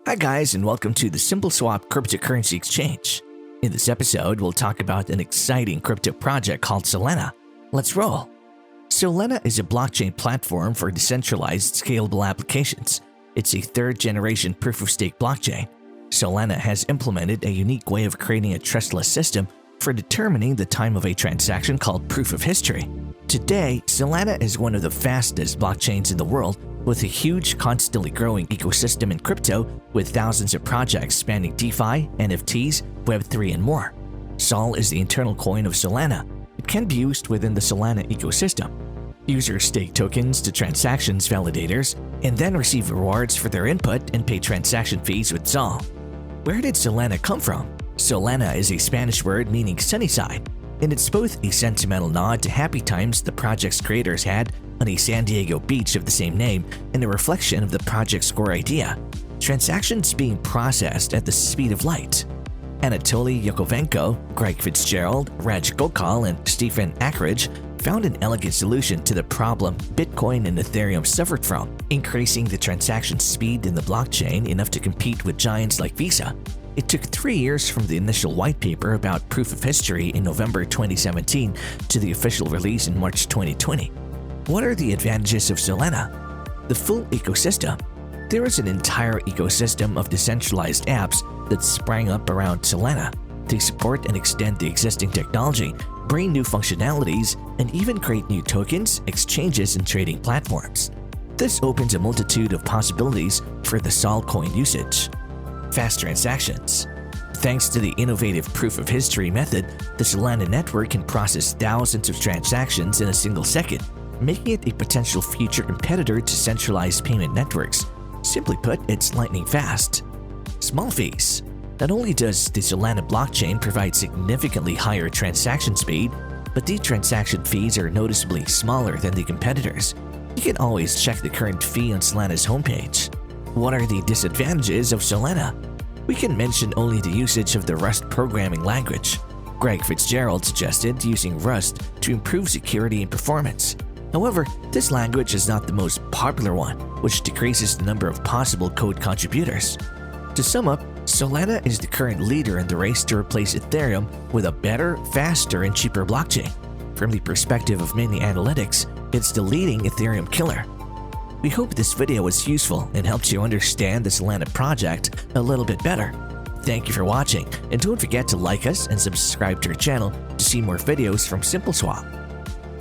Hi guys, and welcome to the SimpleSwap cryptocurrency exchange. In this episode, we'll talk about an exciting crypto project called Solana. Let's roll. Solana is a blockchain platform for decentralized, scalable applications. It's a third-generation proof-of-stake blockchain. Solana has implemented a unique way of creating a trustless system for determining the time of a transaction called proof of history. Today, Solana is one of the fastest blockchains in the world, with a huge, constantly growing ecosystem in crypto with thousands of projects spanning DeFi, NFTs, Web3, and more. Sol is the internal coin of Solana. It can be used within the Solana ecosystem. Users stake tokens to transactions validators and then receive rewards for their input and pay transaction fees with Sol. Where did Solana come from? Solana is a Spanish word meaning sunny side, and it's both a sentimental nod to happy times the project's creators had on a San Diego beach of the same name and a reflection of the project's core idea: transactions being processed at the speed of light. Anatoly Yakovenko, Greg Fitzgerald, Raj Gokal, and Stephen Ackridge found an elegant solution to the problem Bitcoin and Ethereum suffered from, increasing the transaction speed in the blockchain enough to compete with giants like Visa. It took 3 years from the initial white paper about proof of history in November 2017 to the official release in March 2020. What are the advantages of Solana? The full ecosystem. There is an entire ecosystem of decentralized apps that sprang up around Solana. They support and extend the existing technology, bring new functionalities, and even create new tokens, exchanges, and trading platforms. This opens a multitude of possibilities for the Sol coin usage. Fast transactions. Thanks to the innovative proof of history method, the Solana network can process thousands of transactions in a single second, making it a potential future competitor to centralized payment networks. Simply put, it's lightning fast. Small fees. Not only does the Solana blockchain provide significantly higher transaction speed, but the transaction fees are noticeably smaller than the competitors. You can always check the current fee on Solana's homepage. What are the disadvantages of Solana? We can mention only the usage of the Rust programming language. Greg Fitzgerald suggested using Rust to improve security and performance. However, this language is not the most popular one, which decreases the number of possible code contributors. To sum up, Solana is the current leader in the race to replace Ethereum with a better, faster, and cheaper blockchain. From the perspective of many analytics, it's the leading Ethereum killer. We hope this video was useful and helped you understand the Solana project a little bit better. Thank you for watching, and don't forget to like us and subscribe to our channel to see more videos from SimpleSwap.